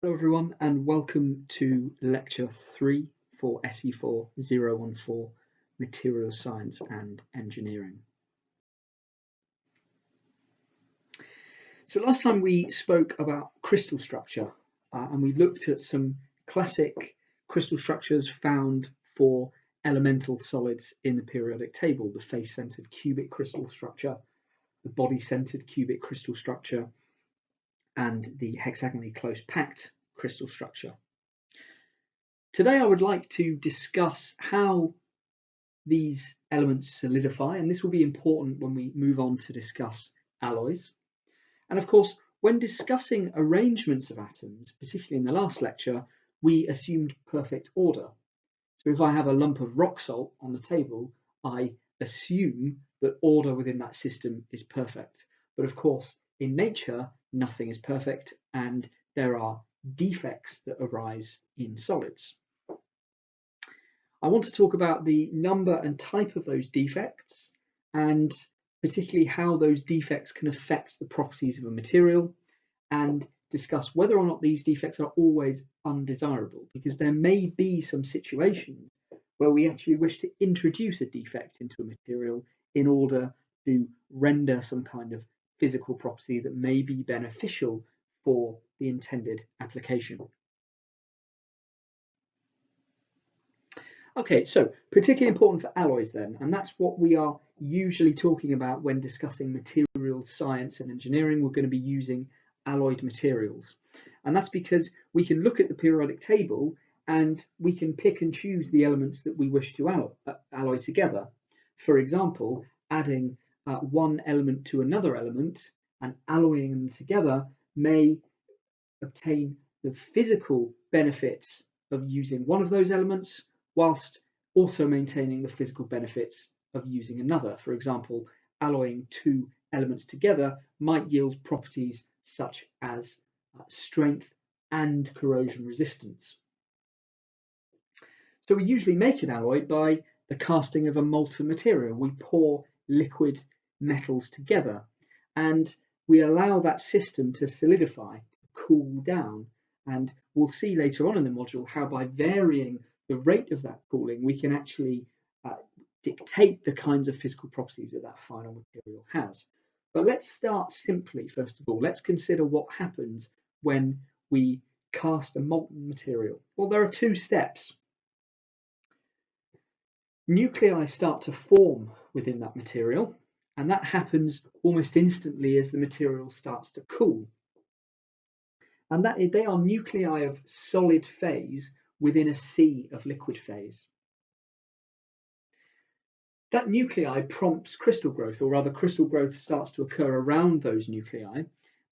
Hello everyone and welcome to lecture 3 for SE4014 Materials Science and Engineering. So last time we spoke about crystal structure and we looked at some classic crystal structures found for elemental solids in the periodic table: the face-centered cubic crystal structure, the body-centered cubic crystal structure, and the hexagonally close packed crystal structure. Today I would like to discuss how these elements solidify, and this will be important when we move on to discuss alloys. And of course, when discussing arrangements of atoms, particularly in the last lecture, we assumed perfect order. So if I have a lump of rock salt on the table, I assume that order within that system is perfect. But of course, in nature, nothing is perfect, and there are defects that arise in solids. I want to talk about the number and type of those defects, and particularly how those defects can affect the properties of a material, and discuss whether or not these defects are always undesirable, because there may be some situations where we actually wish to introduce a defect into a material in order to render some kind of physical property that may be beneficial for the intended application. Okay, so particularly important for alloys then, and that's what we are usually talking about when discussing materials science and engineering. We're going to be using alloyed materials, and that's because we can look at the periodic table and we can pick and choose the elements that we wish to alloy together. For example, adding one element to another element and alloying them together may obtain the physical benefits of using one of those elements whilst also maintaining the physical benefits of using another. For example, alloying two elements together might yield properties such as strength and corrosion resistance. So we usually make an alloy by the casting of a molten material. We pour liquid metals together and we allow that system to solidify, cool down, and we'll see later on in the module how by varying the rate of that cooling we can actually dictate the kinds of physical properties that that final material has. But let's start simply. First of all, let's consider what happens when we cast a molten material. Well, there are two steps. Nuclei start to form within that material, and that happens almost instantly as the material starts to cool. And that they are nuclei of solid phase within a sea of liquid phase. That nuclei prompts crystal growth, or rather crystal growth starts to occur around those nuclei,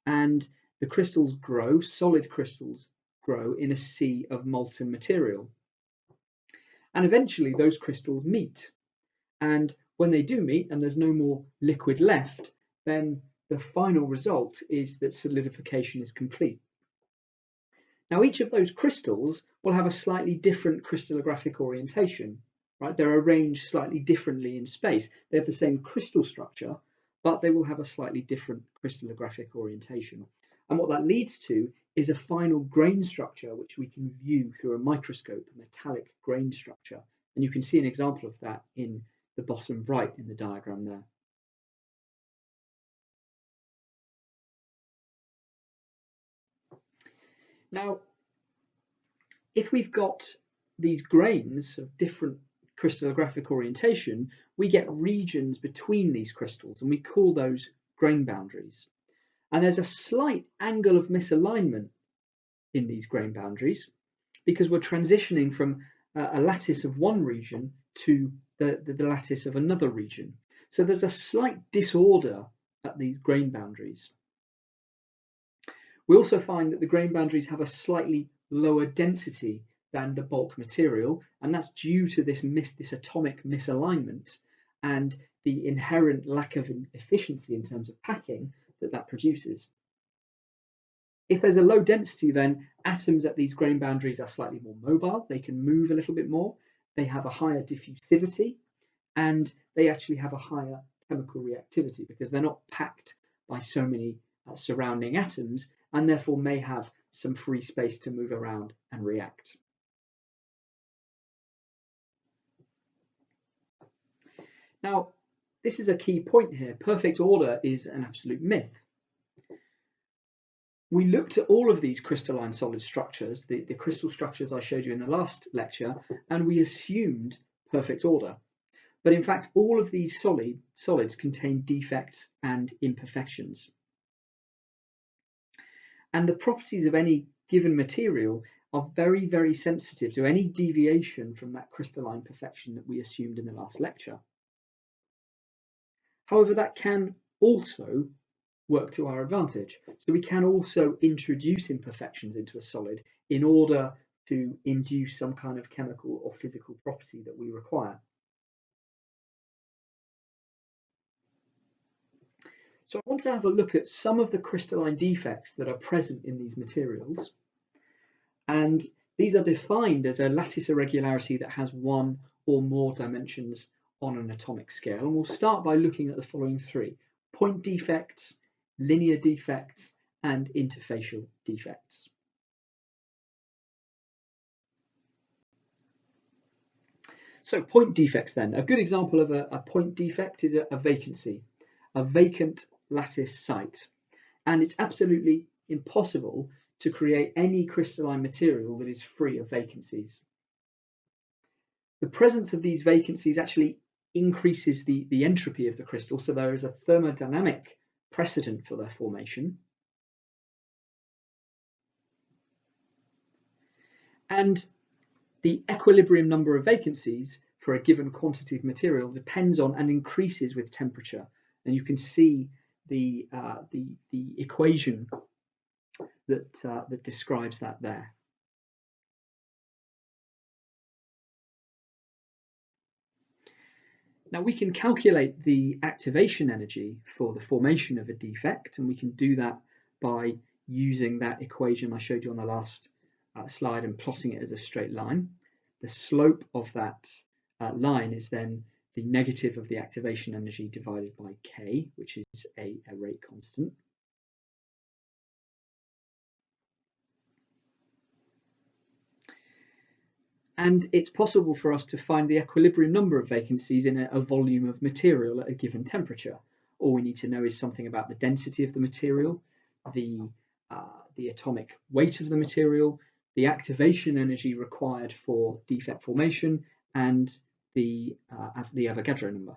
and the crystals grow, solid crystals grow in a sea of molten material. And eventually those crystals meet. And when they do meet and there's no more liquid left, then the final result is that solidification is complete. Now, each of those crystals will have a slightly different crystallographic orientation, right? They're arranged slightly differently in space. They have the same crystal structure, but they will have a slightly different crystallographic orientation. And what that leads to is a final grain structure, which we can view through a microscope, a metallic grain structure. And you can see an example of that in the bottom right in the diagram there. Now, if we've got these grains of different crystallographic orientation, we get regions between these crystals, and we call those grain boundaries. And there's a slight angle of misalignment in these grain boundaries because we're transitioning from a lattice of one region to the lattice of another region. So there's a slight disorder at these grain boundaries. We also find that the grain boundaries have a slightly lower density than the bulk material, and that's due to this atomic misalignment and the inherent lack of efficiency in terms of packing that produces. If there's a low density, then atoms at these grain boundaries are slightly more mobile. They can move a little bit more. They have a higher diffusivity, and they actually have a higher chemical reactivity because they're not packed by so many surrounding atoms, and therefore may have some free space to move around and react. Now, this is a key point here. Perfect order is an absolute myth. We looked at all of these crystalline solid structures, the crystal structures I showed you in the last lecture, and we assumed perfect order. But in fact, all of these solids contain defects and imperfections. And the properties of any given material are very, very sensitive to any deviation from that crystalline perfection that we assumed in the last lecture. However, that can also work to our advantage. So we can also introduce imperfections into a solid in order to induce some kind of chemical or physical property that we require. So I want to have a look at some of the crystalline defects that are present in these materials. And these are defined as a lattice irregularity that has one or more dimensions on an atomic scale. And we'll start by looking at the following three: point defects, linear defects, and interfacial defects. So point defects then. A good example of a point defect is a vacancy, a vacant lattice site. And it's absolutely impossible to create any crystalline material that is free of vacancies. The presence of these vacancies actually increases the entropy of the crystal, so there is a thermodynamic precedent for their formation. And the equilibrium number of vacancies for a given quantity of material depends on and increases with temperature. And you can see the equation that describes that there. Now we can calculate the activation energy for the formation of a defect, and we can do that by using that equation I showed you on the last slide and plotting it as a straight line. The slope of that line is then the negative of the activation energy divided by K, which is a rate constant. And it's possible for us to find the equilibrium number of vacancies in a volume of material at a given temperature. All we need to know is something about the density of the material, the atomic weight of the material, the activation energy required for defect formation, and the Avogadro number.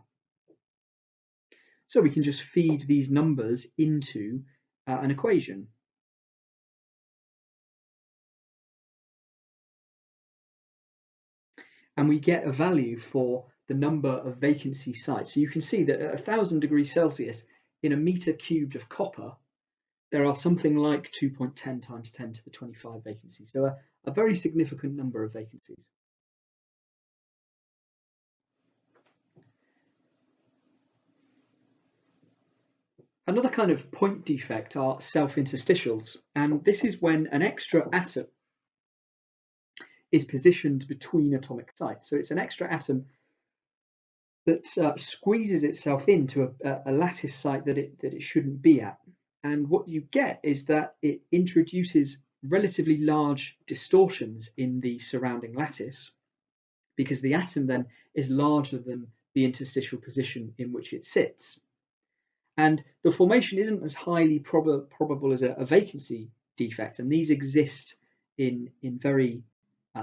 So we can just feed these numbers into an equation. And we get a value for the number of vacancy sites. So you can see that at 1000 degrees Celsius, in a meter cubed of copper, there are something like 2.10 times 10 to the 25 vacancies. So a very significant number of vacancies. Another kind of point defect are self-interstitials. And this is when an extra atom is positioned between atomic sites. So it's an extra atom that squeezes itself into a lattice site that it shouldn't be at. And what you get is that it introduces relatively large distortions in the surrounding lattice, because the atom then is larger than the interstitial position in which it sits. And the formation isn't as highly probable as a vacancy defect, and these exist in very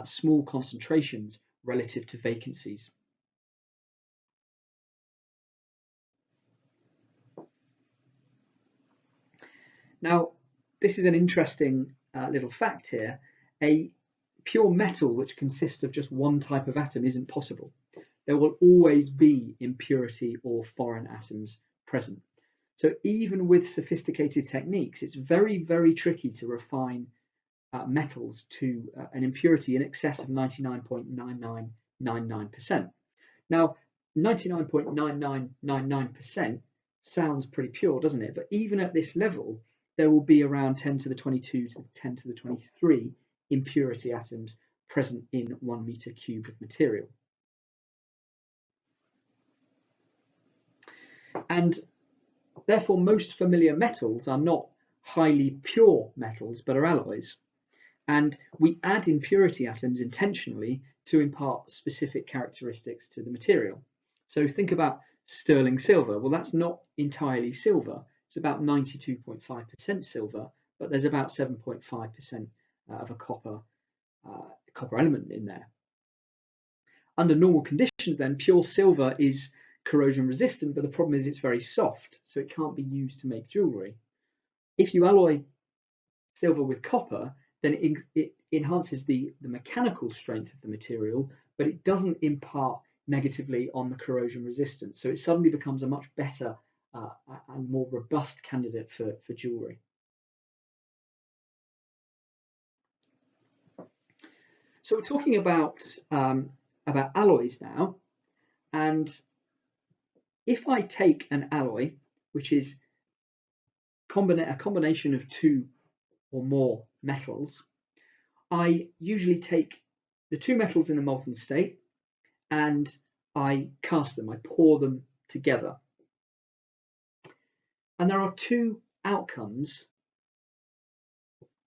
small concentrations relative to vacancies. Now, this is an interesting little fact here. A pure metal which consists of just one type of atom isn't possible. There will always be impurity or foreign atoms present. So even with sophisticated techniques, it's very, very tricky to refine metals to an impurity in excess of 99.9999%. Now, 99.9999% sounds pretty pure, doesn't it? But even at this level, there will be around 10 to the 22 to the 10 to the 23 impurity atoms present in 1 meter cubed of material. And therefore, most familiar metals are not highly pure metals but are alloys. And we add impurity atoms intentionally to impart specific characteristics to the material. So think about sterling silver. Well, that's not entirely silver. It's about 92.5% silver, but there's about 7.5% of a copper element in there. Under normal conditions, then, pure silver is corrosion resistant, but the problem is it's very soft, so it can't be used to make jewellery. If you alloy silver with copper, then it enhances the mechanical strength of the material, but it doesn't impart negatively on the corrosion resistance. So it suddenly becomes a much better and more robust candidate for jewellery. So we're talking about alloys now, and if I take an alloy, which is a combination of two or more metals, I usually take the two metals in a molten state and I cast them, I pour them together. And there are two outcomes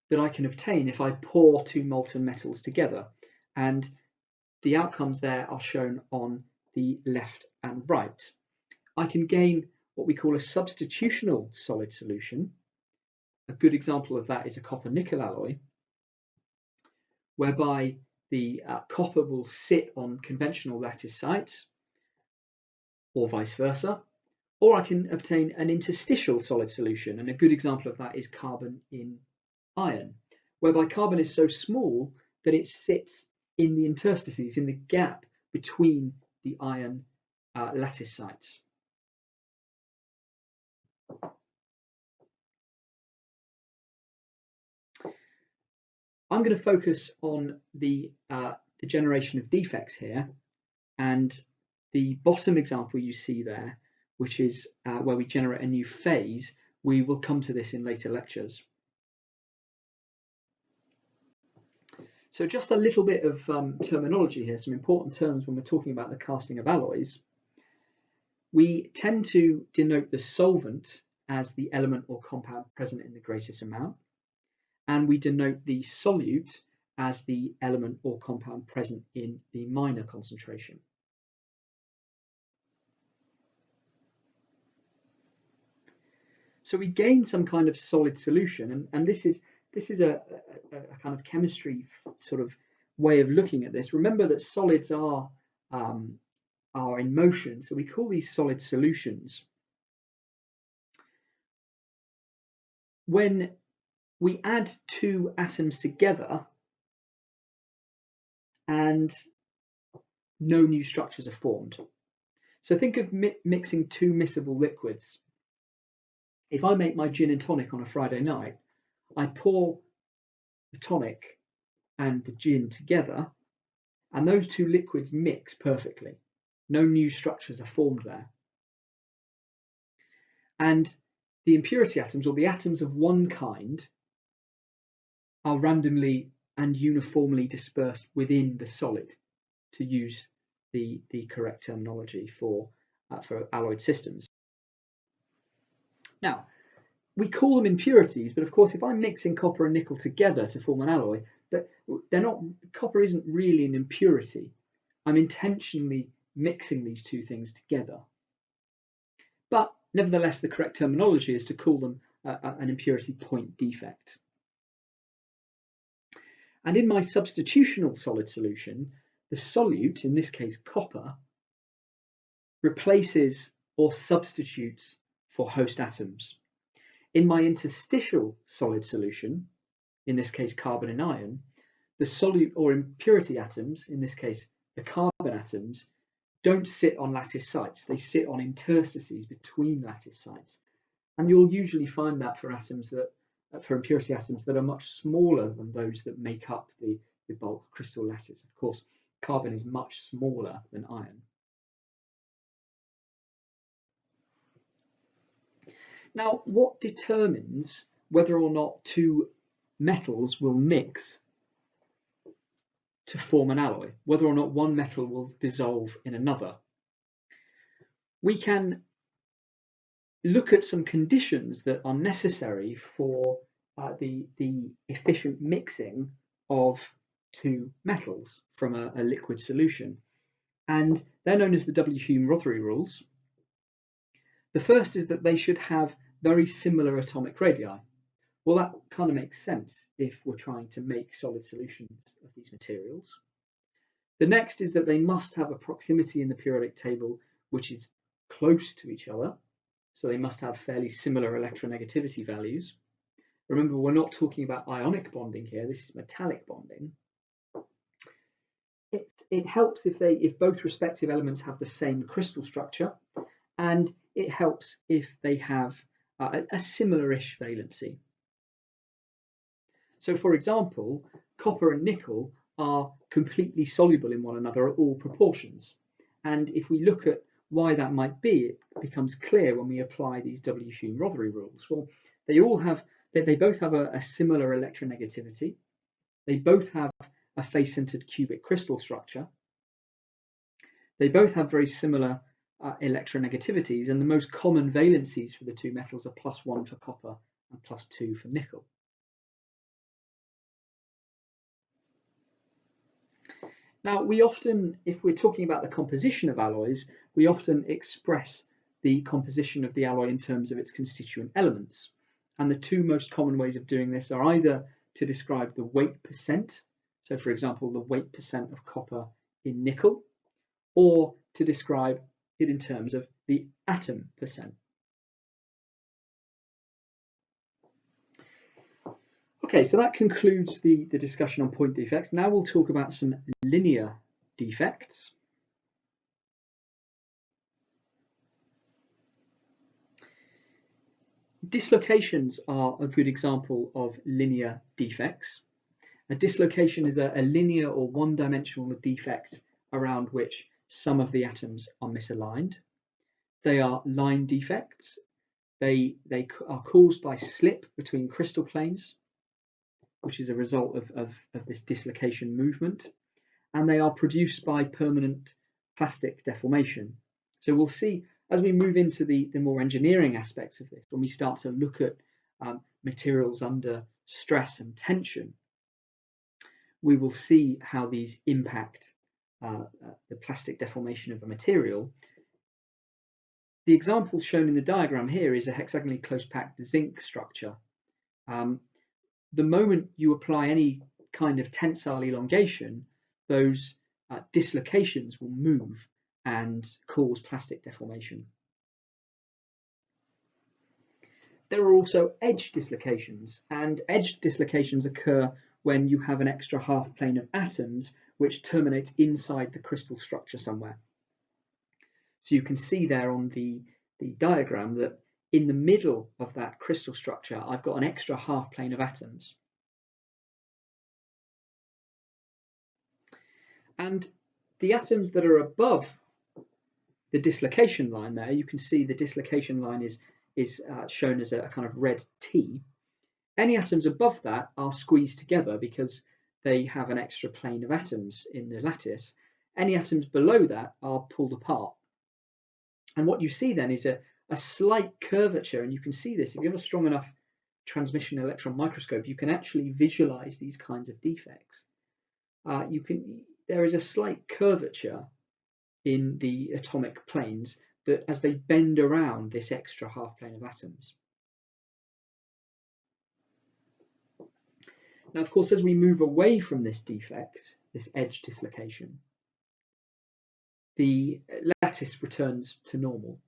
that I can obtain if I pour two molten metals together. And the outcomes there are shown on the left and right. I can gain what we call a substitutional solid solution. A good example of that is a copper-nickel alloy, whereby the copper will sit on conventional lattice sites, or vice versa, or I can obtain an interstitial solid solution, and a good example of that is carbon in iron, whereby carbon is so small that it sits in the interstices, in the gap between the iron lattice sites. I'm going to focus on the generation of defects here, and the bottom example you see there, which is where we generate a new phase. We will come to this in later lectures. So just a little bit of terminology here, some important terms when we're talking about the casting of alloys. We tend to denote the solvent as the element or compound present in the greatest amount, and we denote the solute as the element or compound present in the minor concentration. So we gain some kind of solid solution, and this is a kind of chemistry sort of way of looking at this. Remember that solids are in motion, so we call these solid solutions. When we add two atoms together and no new structures are formed. So think of mixing two miscible liquids. If I make my gin and tonic on a Friday night, I pour the tonic and the gin together, and those two liquids mix perfectly. No new structures are formed there. And the impurity atoms, or the atoms of one kind, are randomly and uniformly dispersed within the solid, to use the correct terminology for alloyed systems. Now, we call them impurities, but of course, if I'm mixing copper and nickel together to form an alloy, copper isn't really an impurity. I'm intentionally mixing these two things together. But nevertheless, the correct terminology is to call them an impurity point defect. And in my substitutional solid solution, the solute, in this case copper, replaces or substitutes for host atoms. In my interstitial solid solution, in this case carbon and iron, the solute or impurity atoms, in this case the carbon atoms, don't sit on lattice sites. They sit on interstices between lattice sites. And you'll usually find that for impurity atoms that are much smaller than those that make up the bulk crystal lattice. Of course, carbon is much smaller than iron. Now, what determines whether or not two metals will mix to form an alloy, whether or not one metal will dissolve in another? We can look at some conditions that are necessary for the efficient mixing of two metals from a liquid solution. And they're known as the W. Hume-Rothery rules. The first is that they should have very similar atomic radii. Well, that kind of makes sense if we're trying to make solid solutions of these materials. The next is that they must have a proximity in the periodic table which is close to each other. So they must have fairly similar electronegativity values. Remember, we're not talking about ionic bonding here. This is metallic bonding. It helps if both respective elements have the same crystal structure, and it helps if they have a similar-ish valency. So, for example, copper and nickel are completely soluble in one another at all proportions. And if we look at why that might be, it becomes clear when we apply these W. Hume-Rothery rules. Well, they both have a similar electronegativity. They both have a face-centered cubic crystal structure. They both have very similar electronegativities, and the most common valencies for the two metals are +1 for copper and +2 for nickel. Now, we often, if we're talking about the composition of alloys, we often express the composition of the alloy in terms of its constituent elements. And the two most common ways of doing this are either to describe the weight percent, so for example, the weight percent of copper in nickel, or to describe it in terms of the atom percent. Okay, so that concludes the discussion on point defects. Now we'll talk about some linear defects. Dislocations are a good example of linear defects. A dislocation is a linear or one-dimensional defect around which some of the atoms are misaligned. They are line defects. They are caused by slip between crystal planes, which is a result of this dislocation movement, and they are produced by permanent plastic deformation. So we'll see as we move into the more engineering aspects of this, when we start to look at materials under stress and tension, we will see how these impact the plastic deformation of a material. The example shown in the diagram here is a hexagonally close-packed zinc structure. The moment you apply any kind of tensile elongation, those dislocations will move and cause plastic deformation. There are also edge dislocations, and edge dislocations occur when you have an extra half plane of atoms which terminates inside the crystal structure somewhere. So you can see there on the diagram that in the middle of that crystal structure, I've got an extra half plane of atoms. And the atoms that are above the dislocation line there, you can see the dislocation line is shown as a kind of red T. Any atoms above that are squeezed together because they have an extra plane of atoms in the lattice. Any atoms below that are pulled apart. And what you see then is a slight curvature, and you can see this if you have a strong enough transmission electron microscope, you can actually visualize these kinds of defects. There is a slight curvature in the atomic planes that as they bend around this extra half plane of atoms. Now, of course, as we move away from this defect, this edge dislocation, the lattice returns to normal.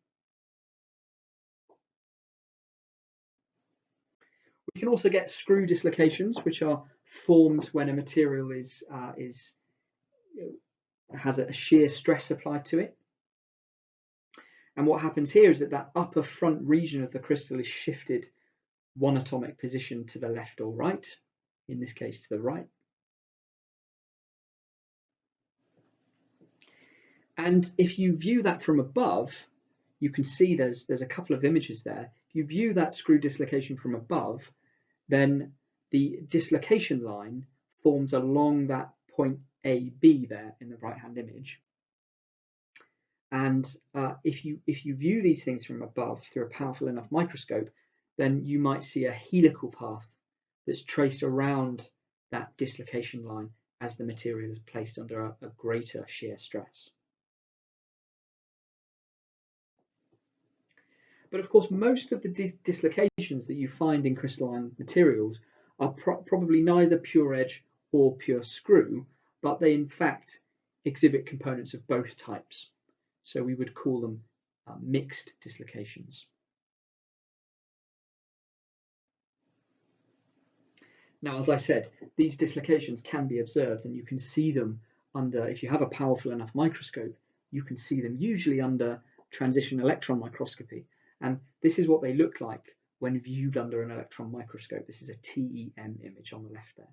We can also get screw dislocations, which are formed when a material has a shear stress applied to it. And what happens here is that upper front region of the crystal is shifted one atomic position to the left or right, in this case to the right. And if you view that from above, you can see there's a couple of images there. If you view that screw dislocation from above, then the dislocation line forms along that point AB there in the right-hand image. And if you view these things from above through a powerful enough microscope, then you might see a helical path that's traced around that dislocation line as the material is placed under a greater shear stress. But of course, most of the dislocations that you find in crystalline materials are probably neither pure edge or pure screw, but they in fact exhibit components of both types. So we would call them mixed dislocations. Now, as I said, these dislocations can be observed, and you can see them under, if you have a powerful enough microscope, you can see them usually under transition electron microscopy. And this is what they look like when viewed under an electron microscope. This is a TEM image on the left there.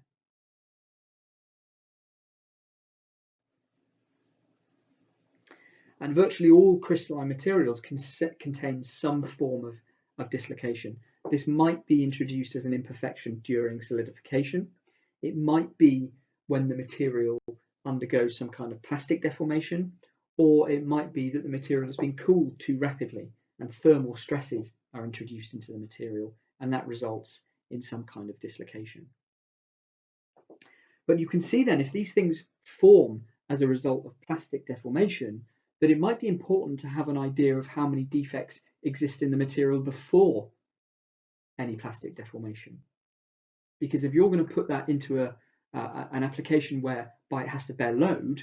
And virtually all crystalline materials contain some form of dislocation. This might be introduced as an imperfection during solidification. It might be when the material undergoes some kind of plastic deformation, or it might be that the material has been cooled too rapidly and thermal stresses are introduced into the material, and that results in some kind of dislocation. But you can see then, if these things form as a result of plastic deformation, that it might be important to have an idea of how many defects exist in the material before any plastic deformation. Because if you're going to put that into an application whereby it has to bear load,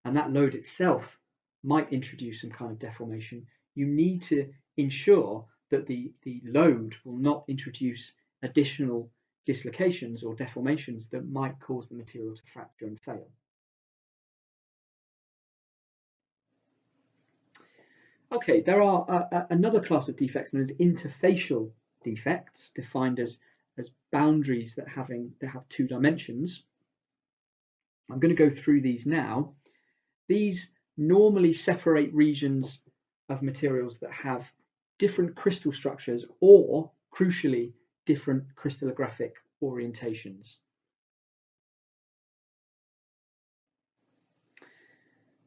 and that load itself might introduce some kind of deformation, you need to ensure that the load will not introduce additional dislocations or deformations that might cause the material to fracture and fail. Okay, there are another class of defects known as interfacial defects, defined as boundaries that have two dimensions. I'm going to go through these now. These normally separate regions of materials that have different crystal structures or, crucially, different crystallographic orientations.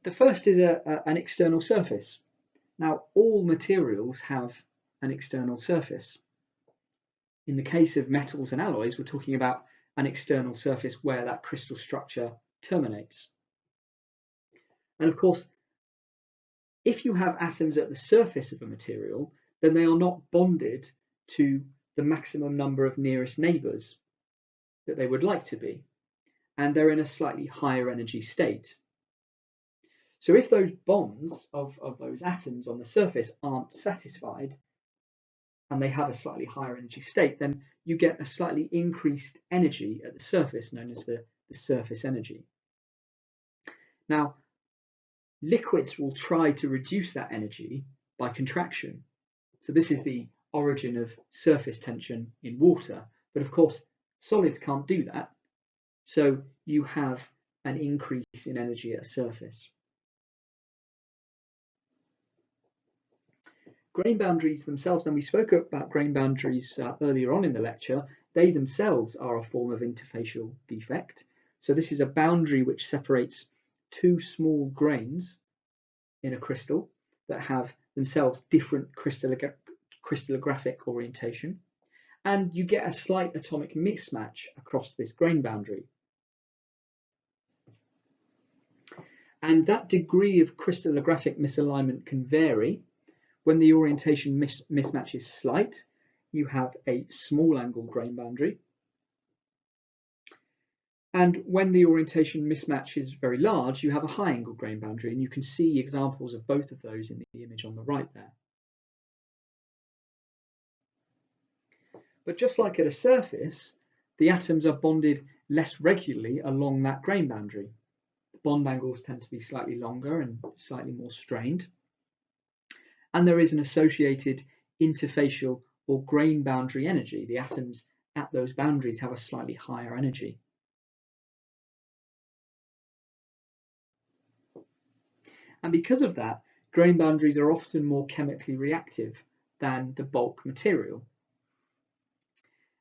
The first is an external surface. Now, all materials have an external surface. In the case of metals and alloys, we're talking about an external surface where that crystal structure terminates. And of course, if you have atoms at the surface of a material, then they are not bonded to the maximum number of nearest neighbours that they would like to be, and they're in a slightly higher energy state. So if those bonds of those atoms on the surface aren't satisfied, and they have a slightly higher energy state, then you get a slightly increased energy at the surface, known as the surface energy. Now, liquids will try to reduce that energy by contraction. So this is the origin of surface tension in water. But of course, solids can't do that. So you have an increase in energy at a surface. Grain boundaries themselves, and we spoke about grain boundaries earlier on in the lecture, they themselves are a form of interfacial defect. So this is a boundary which separates two small grains in a crystal that have themselves different crystallographic orientation, and you get a slight atomic mismatch across this grain boundary. And that degree of crystallographic misalignment can vary. When the orientation mismatch is slight, you have a small angle grain boundary. And when the orientation mismatch is very large, you have a high angle grain boundary, and you can see examples of both of those in the image on the right there. But just like at a surface, the atoms are bonded less regularly along that grain boundary. The bond angles tend to be slightly longer and slightly more strained. And there is an associated interfacial or grain boundary energy. The atoms at those boundaries have a slightly higher energy. And because of that, grain boundaries are often more chemically reactive than the bulk material.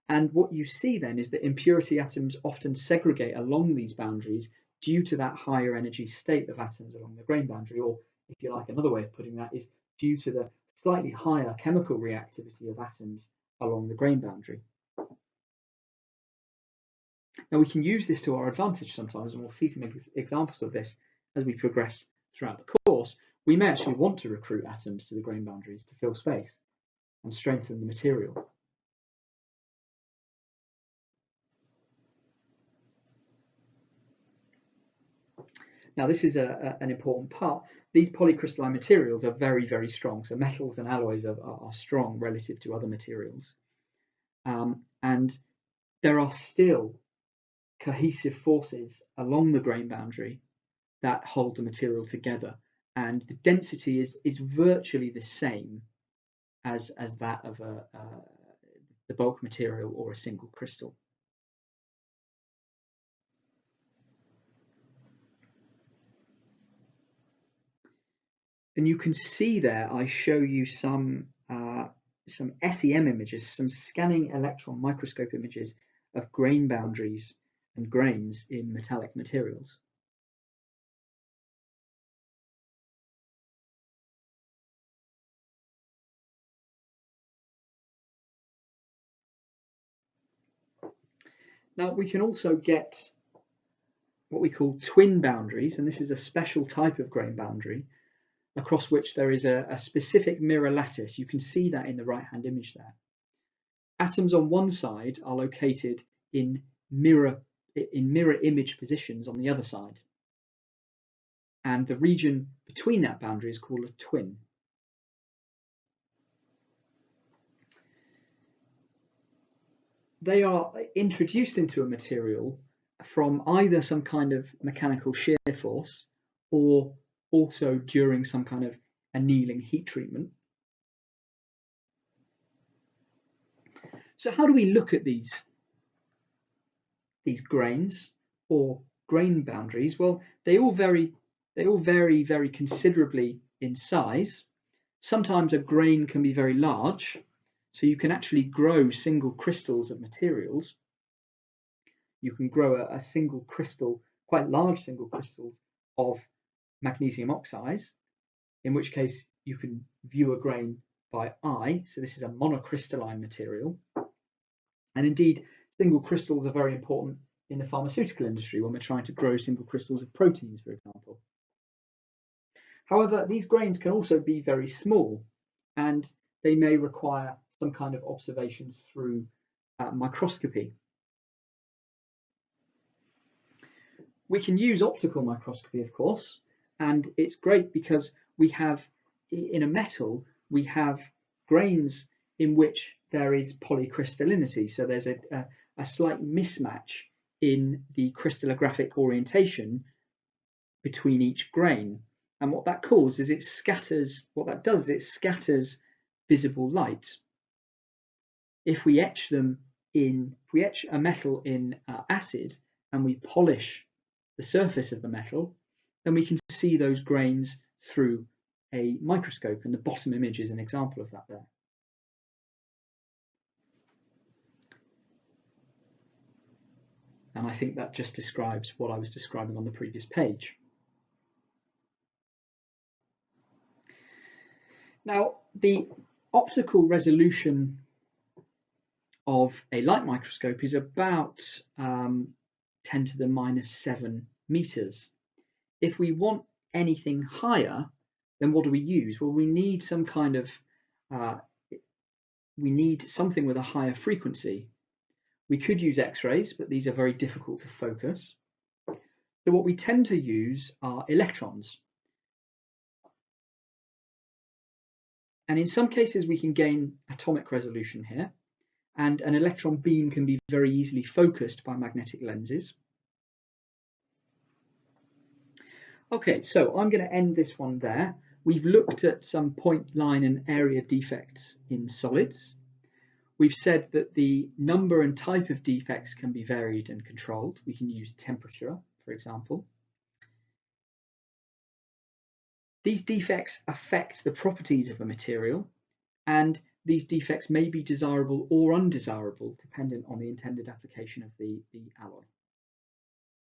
And what you see then is that impurity atoms often segregate along these boundaries due to that higher energy state of atoms along the grain boundary, or if you like, another way of putting that is due to the slightly higher chemical reactivity of atoms along the grain boundary. Now we can use this to our advantage sometimes, and we'll see some examples of this as we progress throughout the course. We may actually want to recruit atoms to the grain boundaries to fill space and strengthen the material. Now this is an important part. These polycrystalline materials are very, very strong. So metals and alloys are strong relative to other materials. And there are still cohesive forces along the grain boundary that hold the material together. And the density is virtually the same as that of the bulk material or a single crystal. And you can see there, I show you some SEM images, some scanning electron microscope images of grain boundaries and grains in metallic materials. Now we can also get what we call twin boundaries, and this is a special type of grain boundary across which there is a specific mirror lattice. You can see that in the right-hand image there. Atoms on one side are located in mirror image positions on the other side. And the region between that boundary is called a twin. They are introduced into a material from either some kind of mechanical shear force or also during some kind of annealing heat treatment. So how do we look at these grains or grain boundaries? Well, they all vary very considerably in size. Sometimes a grain can be very large, so you can actually grow single crystals of materials. You can grow a single crystal, quite large single crystals of magnesium oxides, in which case you can view a grain by eye. So this is a monocrystalline material. And indeed, single crystals are very important in the pharmaceutical industry when we're trying to grow single crystals of proteins, for example. However, these grains can also be very small, and they may require some kind of observation through microscopy. We can use optical microscopy, of course, and it's great because we have, in a metal, we have grains in which there is polycrystallinity. So there's a slight mismatch in the crystallographic orientation between each grain. And what that causes is it scatters visible light. If we etch a metal in acid and we polish the surface of the metal, then we can see those grains through a microscope, and the bottom image is an example of that there. And I think that just describes what I was describing on the previous page. Now, the optical resolution of a light microscope is about 10 to the -7 meters. If we want anything higher, then what do we use? Well, we need some kind of, we need something with a higher frequency. We could use X-rays, but these are very difficult to focus. So what we tend to use are electrons. And in some cases, we can gain atomic resolution here, and an electron beam can be very easily focused by magnetic lenses. Okay, so I'm going to end this one there. We've looked at some point, line, and area defects in solids. We've said that the number and type of defects can be varied and controlled. We can use temperature, for example. These defects affect the properties of a material, and these defects may be desirable or undesirable dependent on the intended application of the alloy.